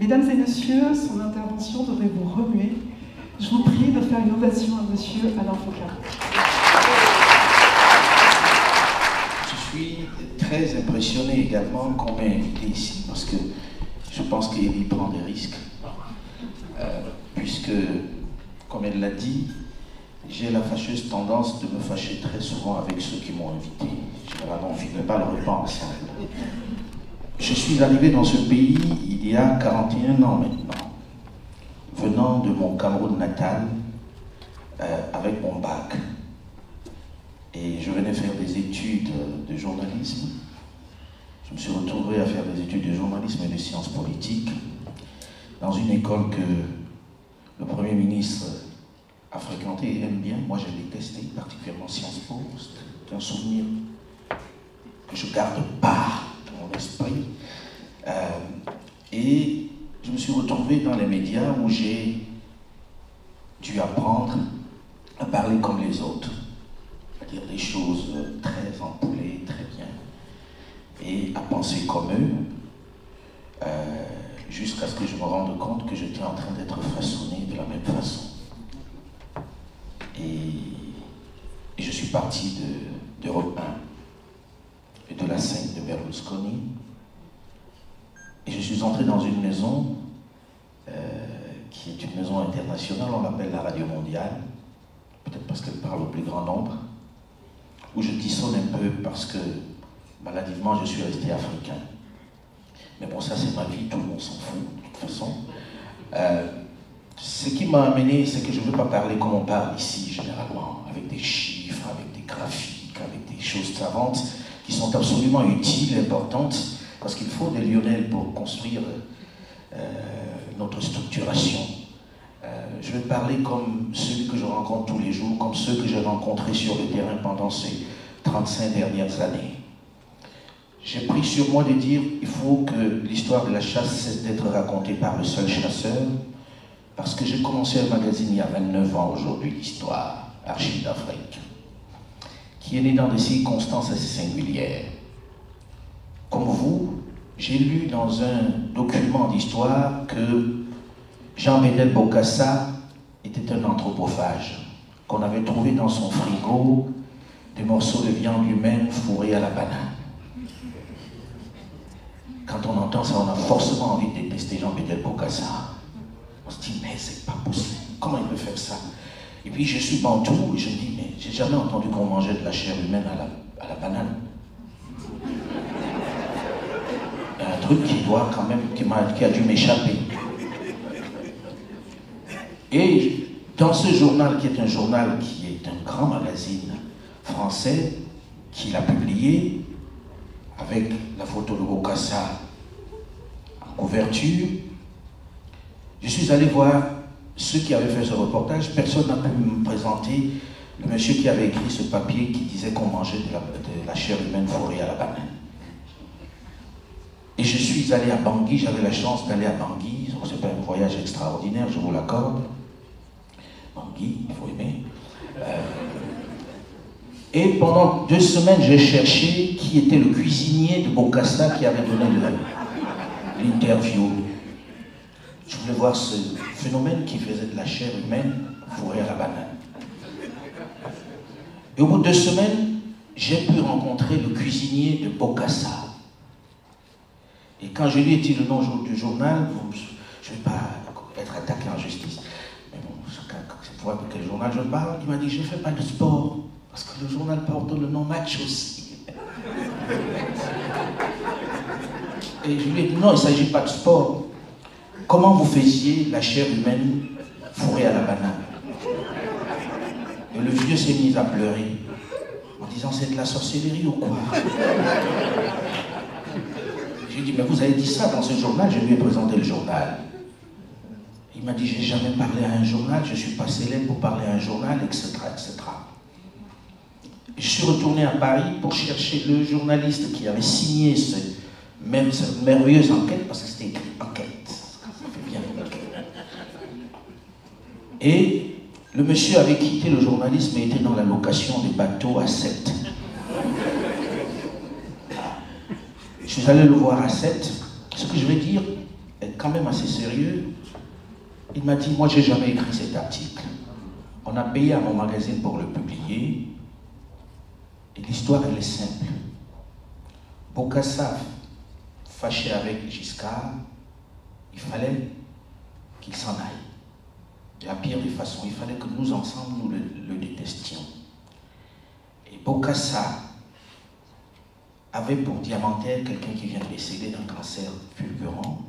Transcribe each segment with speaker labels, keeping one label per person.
Speaker 1: Mesdames et messieurs, son intervention devrait vous remuer. Je vous prie de faire une ovation à monsieur Alain Foka.
Speaker 2: Je suis très impressionné également qu'on m'ait invité ici parce que je pense qu'il prend des risques. Puisque, comme elle l'a dit, j'ai la fâcheuse tendance de me fâcher très souvent avec ceux qui m'ont invité. Généralement, on ne finit pas le repas ensemble. Je suis arrivé dans ce pays il y a 41 ans maintenant, venant de mon Cameroun natal, avec mon bac. Et je venais faire des études de journalisme. Je me suis retrouvé à faire des études de journalisme et de sciences politiques dans une école que le Premier ministre a fréquenté et aime bien. Moi, j'ai détesté, particulièrement Sciences Po. C'est un souvenir que je garde pas dans mon esprit. Et je me suis retrouvé dans les médias où j'ai dû apprendre à parler comme les autres, à dire des choses très ampoulées, très bien, et à penser comme eux, jusqu'à ce que je me rende compte que j'étais en train d'être façonné de la même façon. Et je suis parti d'Europe 1 et de la 5 de Berlusconi, et je suis entré dans une maison qui est une maison internationale, on l'appelle la Radio Mondiale, peut-être parce qu'elle parle au plus grand nombre, où je tissonne un peu parce que maladivement je suis resté africain. Mais bon, ça c'est ma vie, tout le monde s'en fout de toute façon. Ce qui m'a amené, c'est que je ne veux pas parler comme on parle ici généralement, avec des chiffres, avec des graphiques, avec des choses savantes qui sont absolument utiles, importantes, parce qu'il faut des Lionel pour construire notre structuration. Je vais parler comme celui que je rencontre tous les jours, comme ceux que j'ai rencontrés sur le terrain pendant ces 35 dernières années. J'ai pris sur moi de dire il faut que l'histoire de la chasse cesse d'être racontée par le seul chasseur, parce que j'ai commencé un magazine il y a 29 ans aujourd'hui, l'histoire, Archives d'Afrique, qui est né dans des circonstances assez singulières. Comme vous, j'ai lu dans un document d'histoire que Jean-Bédel Bokassa était un anthropophage, qu'on avait trouvé dans son frigo des morceaux de viande humaine fourrés à la banane. Quand on entend ça, on a forcément envie de détester Jean-Bédel Bokassa. On se dit, mais c'est pas possible, comment il peut faire ça? Et puis je suis bantou et je me dis, mais j'ai jamais entendu qu'on mangeait de la chair humaine à la banane. Il y a un truc qui doit quand même, qui a dû m'échapper. Et dans ce journal, qui est un journal qui est un grand magazine français, qui l'a publié, avec la photo de Bokassa en couverture, je suis allé voir ceux qui avaient fait ce reportage. Personne n'a pu me présenter le monsieur qui avait écrit ce papier qui disait qu'on mangeait de la chair humaine fourrée à la banane. Et je suis allé à Bangui, j'avais la chance d'aller à Bangui, c'est pas un voyage extraordinaire, je vous l'accorde. Bangui, il faut aimer. Et pendant 2 semaines, j'ai cherché qui était le cuisinier de Bokassa qui avait donné l'interview. Je voulais voir ce phénomène qui faisait de la chair humaine fourrée à la banane. Et au bout de 2 semaines, j'ai pu rencontrer le cuisinier de Bokassa. Et quand je lui ai dit le nom du journal, je ne vais pas être attaqué en justice, mais bon, chacun sait voir de quel journal je parle, il m'a dit, je ne fais pas de sport, parce que le journal porte le nom match aussi. Et je lui ai dit, non, il ne s'agit pas de sport. Comment vous faisiez la chair humaine fourrée à la banane? Et le vieux s'est mis à pleurer, en disant, c'est de la sorcellerie ou quoi? J'ai dit, mais vous avez dit ça dans ce journal? Je lui ai présenté le journal. Il m'a dit, j'ai jamais parlé à un journal, je ne suis pas célèbre pour parler à un journal, etc., etc. Je suis retourné à Paris pour chercher le journaliste qui avait signé cette merveilleuse enquête, parce que c'était écrit enquête. Ça fait bien enquête. Et le monsieur avait quitté le journalisme et était dans la location des bateaux à Sète. Je suis allé le voir à Sète. Ce que je vais dire est quand même assez sérieux. Il m'a dit, moi j'ai jamais écrit cet article. On a payé à mon magazine pour le publier. Et l'histoire, elle est simple. Bokassa, fâché avec Giscard, il fallait qu'il s'en aille. De la pire des façons, il fallait que nous ensemble, nous le détestions. Et Bokassa avait pour diamantaire quelqu'un qui vient de décéder d'un cancer fulgurant,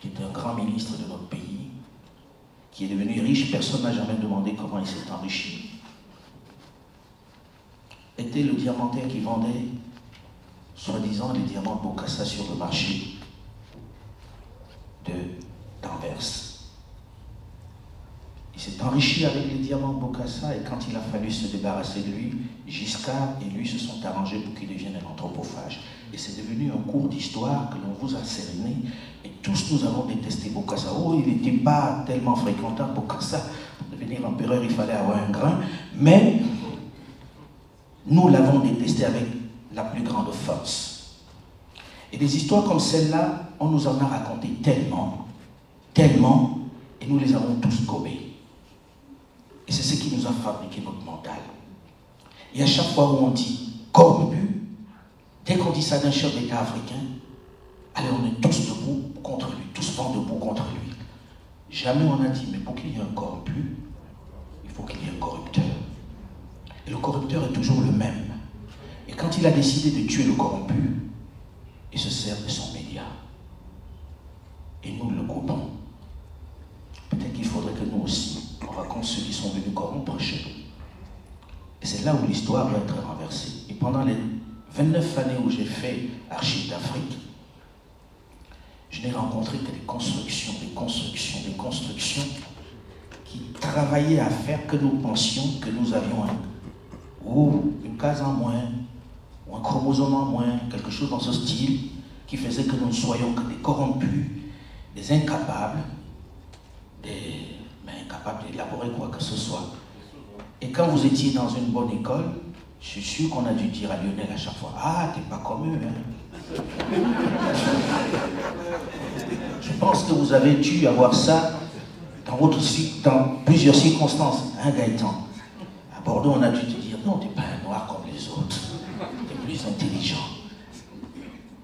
Speaker 2: qui était un grand ministre de notre pays, qui est devenu riche, personne n'a jamais demandé comment il s'est enrichi. Était le diamantaire qui vendait, soi-disant, les diamants Bokassa sur le marché d'Anvers. Il s'est enrichi avec les diamants Bokassa et quand il a fallu se débarrasser de lui, Giscard et lui se sont arrangés pour qu'il devienne un anthropophage. Et c'est devenu un cours d'histoire que l'on vous a cerné et tous nous avons détesté Bokassa. Oh, il n'était pas tellement fréquentant Bokassa. Pour devenir empereur, il fallait avoir un grain. Mais nous l'avons détesté avec la plus grande force. Et des histoires comme celle-là, on nous en a raconté tellement, tellement, et nous les avons tous gobées. Et c'est ce qui nous a fabriqué notre mental. Et à chaque fois où on dit corrompu, dès qu'on dit ça d'un chef d'État africain, allez, on est tous debout contre lui, tous vent debout contre lui. Jamais on a dit, mais pour qu'il y ait un corrompu, il faut qu'il y ait un corrupteur. Et le corrupteur est toujours le même. Et quand il a décidé de tuer le corrompu, il se sert de son média. Et nous le coupons. Peut-être qu'il faudrait que nous aussi, on raconte ceux qui sont venus corrompre chez nous. Et c'est là où l'histoire doit être renversée. Et pendant les 29 années où j'ai fait Archives d'Afrique, je n'ai rencontré que des constructions qui travaillaient à faire que nous pensions que nous avions ou une case en moins, ou un chromosome en moins, quelque chose dans ce style, qui faisait que nous ne soyons que des corrompus, des incapables, mais incapables d'élaborer quoi que ce soit. Et quand vous étiez dans une bonne école, je suis sûr qu'on a dû dire à Lionel à chaque fois, « Ah, t'es pas comme eux, hein. » Je pense que vous avez dû avoir ça dans plusieurs circonstances, hein, Gaëtan. À Bordeaux, on a dû te dire, non, t'es pas un noir comme les autres, t'es plus intelligent.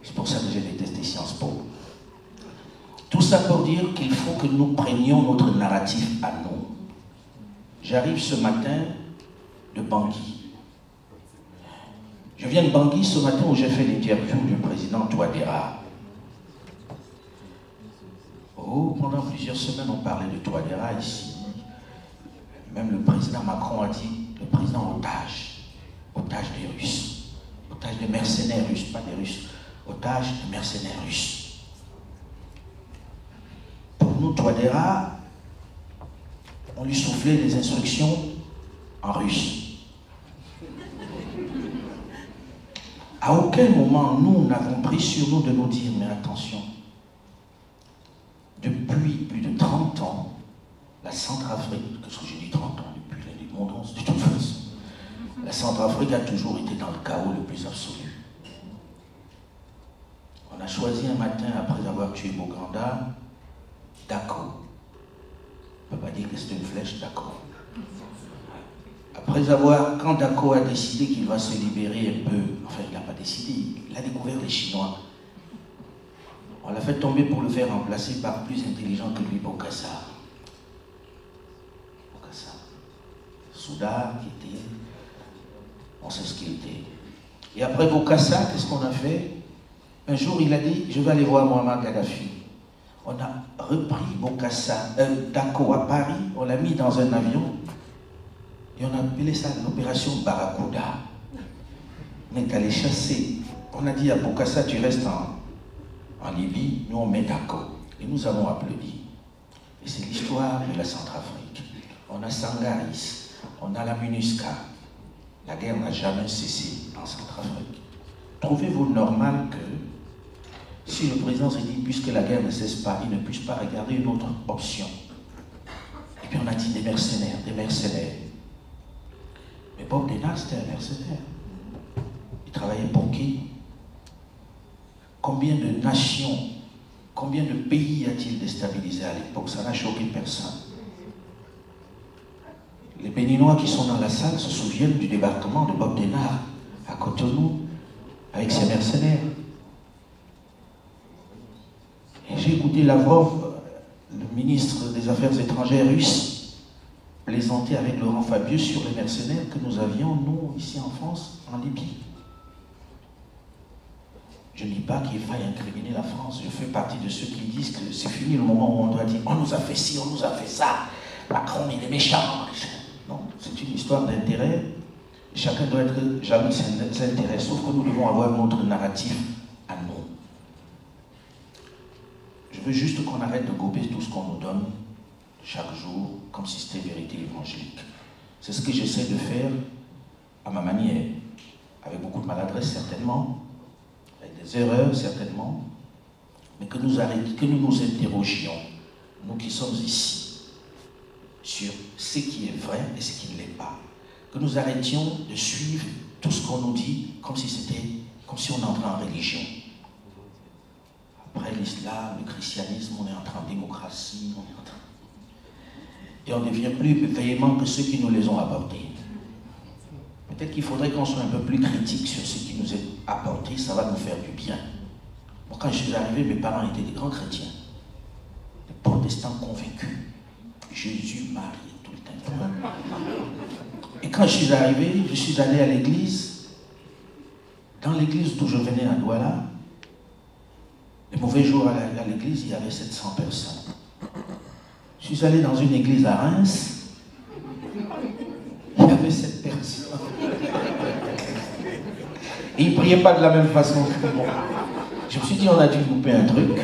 Speaker 2: C'est pour ça que j'ai détesté Sciences Po. Tout ça pour dire qu'il faut que nous prenions notre narratif à nous. J'arrive ce matin de Bangui. Je viens de Bangui ce matin où j'ai fait l'interview du président Touadéra. Oh, pendant plusieurs semaines, on parlait de Touadéra ici. Même le président Macron a dit, le président otage des Russes, otage des mercenaires russes, pas des Russes, otage des mercenaires russes. Pour nous, Touadéra, on lui soufflait des instructions en russe. À aucun moment, nous n'avons pris sur nous de nous dire, mais attention, depuis plus de 30 ans, la Centrafrique, qu'est-ce que j'ai dit 30 ans, depuis l'indépendance, de toute façon, la Centrafrique a toujours été dans le chaos le plus absolu. On a choisi un matin, après avoir tué Boganda, Dako. On ne peut pas dire que c'était une flèche, Dako. Après avoir, quand Dako a décidé qu'il va se libérer un peu, enfin il n'a pas décidé, il a découvert les Chinois. On l'a fait tomber pour le faire remplacer par plus intelligent que lui, Bokassa. Bokassa. Souda, qui était, on sait ce qu'il était. Et après Bokassa, qu'est-ce qu'on a fait? Un jour, il a dit, je vais aller voir Muammar Kadhafi. On a repris Bokassa, Dako à Paris, on l'a mis dans un avion, et on a appelé ça l'opération Barracuda. On est allé chasser. On a dit à Bokassa, tu restes en Libye, nous on met Dako. Et nous avons applaudi. Et c'est l'histoire de la Centrafrique. On a Sangaris, on a la MINUSCA. La guerre n'a jamais cessé en Centrafrique. Trouvez-vous normal que, si le président se dit, puisque la guerre ne cesse pas, il ne puisse pas regarder une autre option? Et puis on a dit des mercenaires, des mercenaires. Mais Bob Denard, c'était un mercenaire. Il travaillait pour qui? Combien de nations Combien de pays a-t-il déstabilisé à l'époque? Ça n'a choqué personne. Les Béninois qui sont dans la salle se souviennent du débarquement de Bob Denard à Cotonou avec ses mercenaires. Et j'ai écouté Lavrov, le ministre des Affaires étrangères russe, plaisanter avec Laurent Fabius sur les mercenaires que nous avions, nous, ici en France, en Libye. Je ne dis pas qu'il faille incriminer la France. Je fais partie de ceux qui disent que c'est fini le moment où on doit dire on nous a fait ci, on nous a fait ça. Macron, il est méchant. Non, c'est une histoire d'intérêt. Chacun doit être jaloux de ses intérêts, sauf que nous devons avoir notre narratif à nous. Je veux juste qu'on arrête de gober tout ce qu'on nous donne chaque jour, comme si c'était vérité évangélique. C'est ce que j'essaie de faire à ma manière, avec beaucoup de maladresse certainement, avec des erreurs certainement, mais que nous nous interrogions, nous qui sommes ici, sur ce qui est vrai et ce qui ne l'est pas. Que nous arrêtions de suivre tout ce qu'on nous dit comme si on entrait en religion. Après l'islam, le christianisme, on est entré en démocratie, et on devient plus véhément que ceux qui nous les ont apportés. Peut-être qu'il faudrait qu'on soit un peu plus critique sur ce qui nous est apporté, ça va nous faire du bien. Moi, quand je suis arrivé, mes parents étaient des grands chrétiens, des protestants convaincus. Jésus, Marie, tout le temps. Et quand je suis arrivé, je suis allé à l'église. Dans l'église d'où je venais à Douala, les mauvais jours à l'église, il y avait 700 personnes. Je suis allé dans une église à Reims, il y avait 7 personnes. Et ils ne priaient pas de la même façon que moi. Je me suis dit, on a dû louper un truc.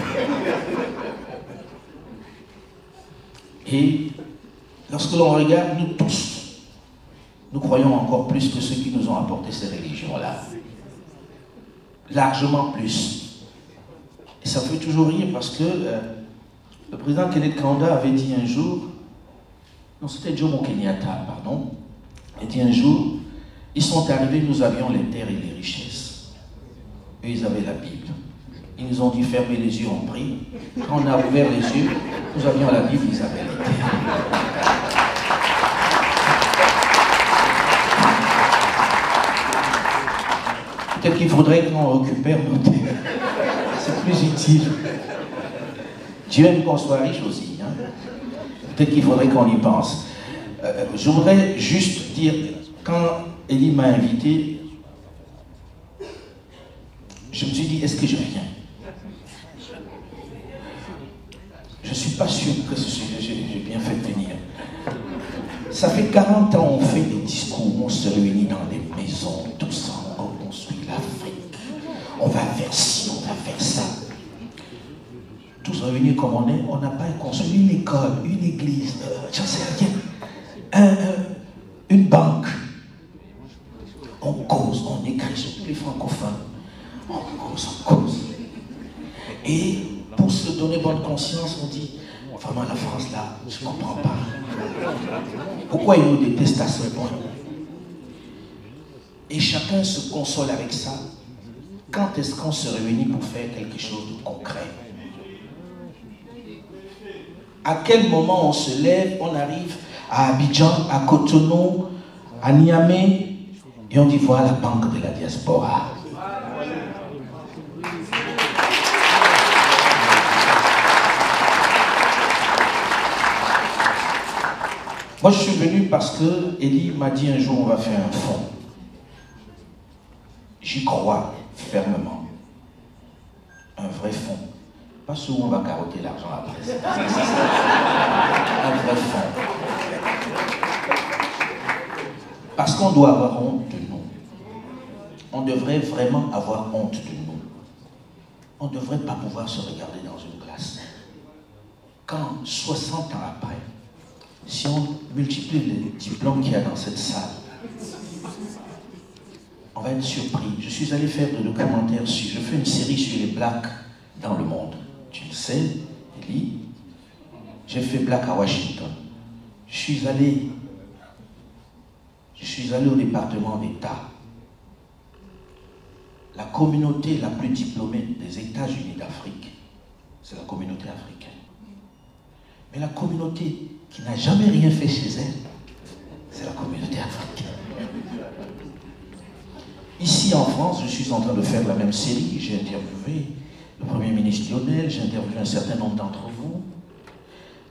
Speaker 2: Et lorsque l'on regarde, nous tous, nous croyons encore plus que ceux qui nous ont apporté ces religions-là. Largement plus. Et ça fait toujours rire parce que le président Kenneth Kaunda avait dit un jour, non c'était Jomo Kenyatta, pardon, il a dit un jour, ils sont arrivés, nous avions les terres et les richesses. Eux, ils avaient la Bible. Ils nous ont dit fermez les yeux, on prie. Quand on a ouvert les yeux, nous avions la Bible, ils avaient les terres. Peut-être qu'il faudrait qu'on récupère nos terres. C'est plus utile. Dieu aime qu'on soit riche aussi. Hein? Peut-être qu'il faudrait qu'on y pense. Je voudrais juste dire, quand Elie m'a invité, je me suis dit, est-ce que je viens? Je ne suis pas sûr que j'ai bien fait de venir. Ça fait 40 ans on fait des discours, on se réunit dans des maisons, tout ça, on reconstruit l'Afrique. On va faire ci, on va faire ça. Tous réunis comme on est, on n'a pas construit une école, une église, j'en sais rien, une banque. On cause, on écrit, surtout les francophones. On cause. Et pour se donner bonne conscience, on dit, vraiment la France là, je ne comprends pas. Pourquoi ils nous détestent à ce point? Et chacun se console avec ça. Quand est-ce qu'on se réunit pour faire quelque chose de concret? À quel moment on se lève, on arrive à Abidjan, à Cotonou, à Niamey, et on dit voilà la banque de la diaspora. Moi je suis venu parce que Elie m'a dit un jour on va faire un fonds. J'y crois fermement. Un vrai fonds. Pas ceux où on va carotter l'argent après. Un vrai fonds. Parce qu'on doit avoir honte de nous. On devrait vraiment avoir honte de nous. On ne devrait pas pouvoir se regarder dans une glace. Quand, 60 ans après, si on multiplie les diplômes qu'il y a dans cette salle, on va être surpris. Je suis allé faire des documentaires sur, je fais une série sur les blacks dans le monde. Tu le sais, Elie. J'ai fait black à Washington. Je suis allé au département d'État. La communauté la plus diplômée des États-Unis d'Afrique, c'est la communauté africaine. Mais la communauté qui n'a jamais rien fait chez elle, c'est la communauté africaine. Ici en France, je suis en train de faire la même série. J'ai interviewé le Premier ministre Lionel, j'ai interviewé un certain nombre d'entre vous.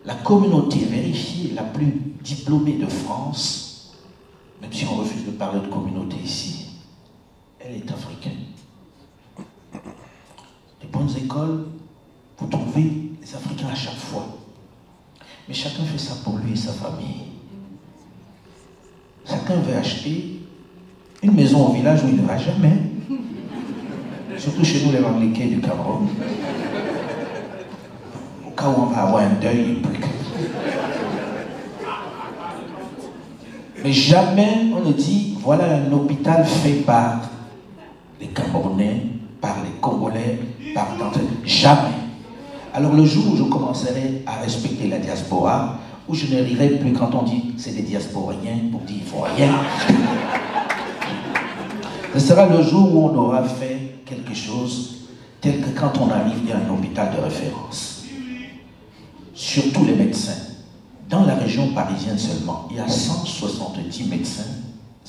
Speaker 2: La communauté vérifiée la plus diplômée de France, même si on refuse de parler de communauté ici, elle est africaine. Les bonnes écoles, vous trouvez les Africains à chaque fois. Mais chacun fait ça pour lui et sa famille. Chacun veut acheter une maison au village où il ne va jamais. Surtout chez nous, les Mamlékés du Cameroun. Au cas où on va avoir un deuil, et puis... Mais jamais on ne dit, voilà un hôpital fait par les Camerounais, par les Congolais, par d'autres. Jamais. Alors le jour où je commencerai à respecter la diaspora, où je ne rirai plus quand on dit c'est des diasporiens, pour dire il ne faut rien. Ce sera le jour où on aura fait quelque chose tel que quand on arrive, il y a un hôpital de référence. Surtout les médecins. Dans la région parisienne seulement, il y a 170 médecins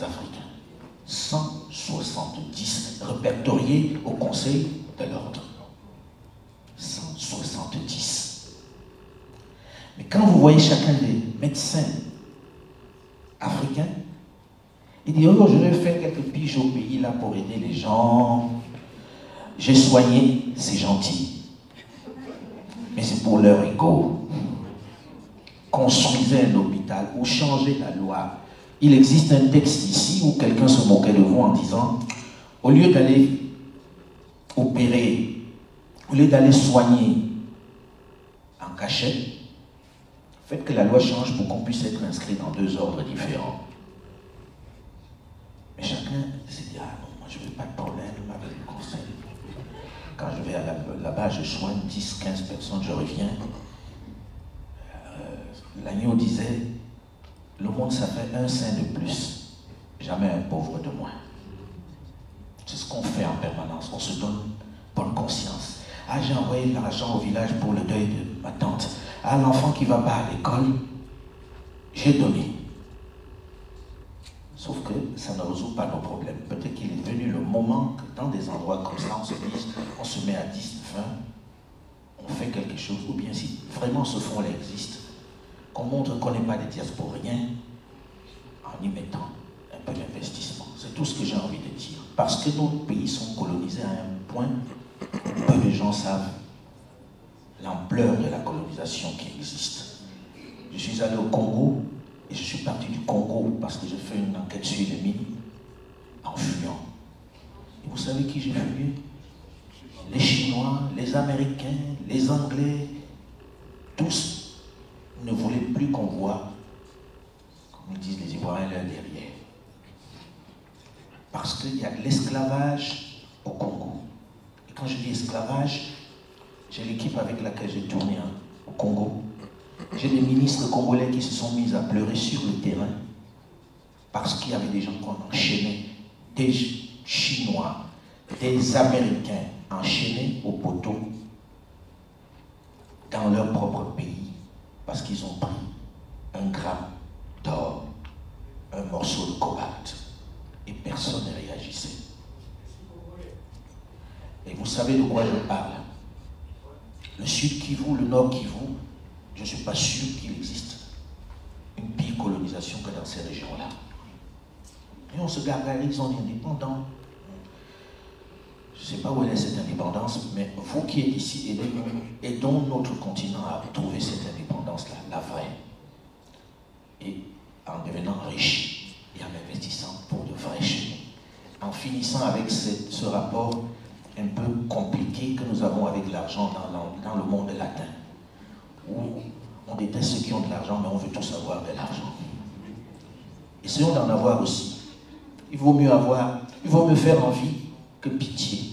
Speaker 2: africains. 170 répertoriés au Conseil de l'Ordre. 170. Mais quand vous voyez chacun des médecins africains, il dit, oh, je vais faire quelques piges au pays là pour aider les gens. J'ai soigné, c'est gentil. Mais c'est pour leur ego. Construisez un hôpital ou changez la loi. Il existe un texte ici où quelqu'un se moquait de vous en disant, au lieu d'aller opérer, au lieu d'aller soigner en cachette, faites que la loi change pour qu'on puisse être inscrit dans 2 ordres différents. Mais chacun s'est dit, ah non, moi je ne veux pas de problème avec le conseil. Quand je vais là-bas, je soigne 10, 15 personnes, je reviens. L'agneau disait, le monde ça fait un saint de plus, jamais un pauvre de moins. C'est ce qu'on fait en permanence, on se donne bonne conscience. Ah, j'ai envoyé l'argent au village pour le deuil de ma tante. Ah, l'enfant qui ne va pas à l'école, j'ai donné. Sauf que ça ne résout pas nos problèmes. Peut-être qu'il est venu le moment que dans des endroits comme ça, on se dise, on se met à 10, 20, on fait quelque chose, ou bien si vraiment ce fonds-là existe, qu'on montre qu'on n'est pas des diasporiens en y mettant un peu d'investissement. C'est tout ce que j'ai envie de dire. Parce que nos pays sont colonisés à un point où peu de gens savent l'ampleur de la colonisation qui existe. Je suis allé au Congo et je suis parti du Congo parce que j'ai fait une enquête sur les mines en fuyant. Et vous savez qui j'ai fuyé? Les Chinois, les Américains, les Anglais, tous ne voulaient plus qu'on voit, comme ils disent les Ivoiriens, leur derrière. Parce qu'il y a de l'esclavage au Congo. Et quand je dis esclavage, j'ai l'équipe avec laquelle j'ai tourné au Congo. J'ai des ministres congolais qui se sont mis à pleurer sur le terrain parce qu'il y avait des gens qu'on enchaînait, des Chinois, des Américains enchaînés au poteau dans leur propre pays parce qu'ils ont pris un gramme d'or, un morceau de cobalt et personne ne réagissait. Et vous savez de quoi je parle? Le Sud Kivu, le Nord Kivu, je ne suis pas sûr qu'il existe une pire colonisation que dans ces régions-là. Et on se gargarise, on est indépendant. Je ne sais pas où est cette indépendance, mais vous qui êtes ici, aidons notre continent à trouver cette indépendance-là, la vraie. Et en devenant riche et en investissant pour de vrais chez nous. En finissant avec ce rapport un peu compliqué que nous avons avec l'argent dans le monde latin. Où on déteste ceux qui ont de l'argent, mais on veut tous avoir de l'argent. Essayons d'en avoir aussi. Il vaut mieux faire envie que pitié.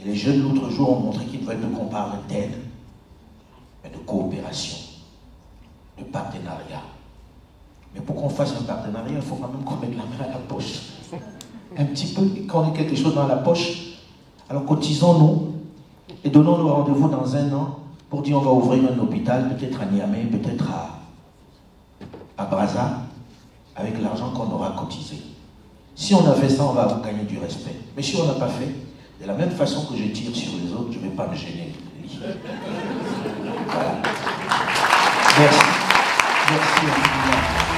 Speaker 2: Et les jeunes l'autre jour ont montré qu'ils ne veulent pas qu'on parle d'aide, mais de coopération, de partenariat. Mais pour qu'on fasse un partenariat, il faut quand même qu'on mette la main à la poche. Un petit peu, quand on ait quelque chose dans la poche, alors cotisons-nous et donnons-nous rendez-vous dans 1 an pour dire on va ouvrir un hôpital, peut-être à Niamey, peut-être à Brazza, avec l'argent qu'on aura cotisé. Si on a fait ça, on va gagner du respect. Mais si on n'a pas fait, de la même façon que je tire sur les autres, je ne vais pas me gêner. Voilà. Merci. Merci.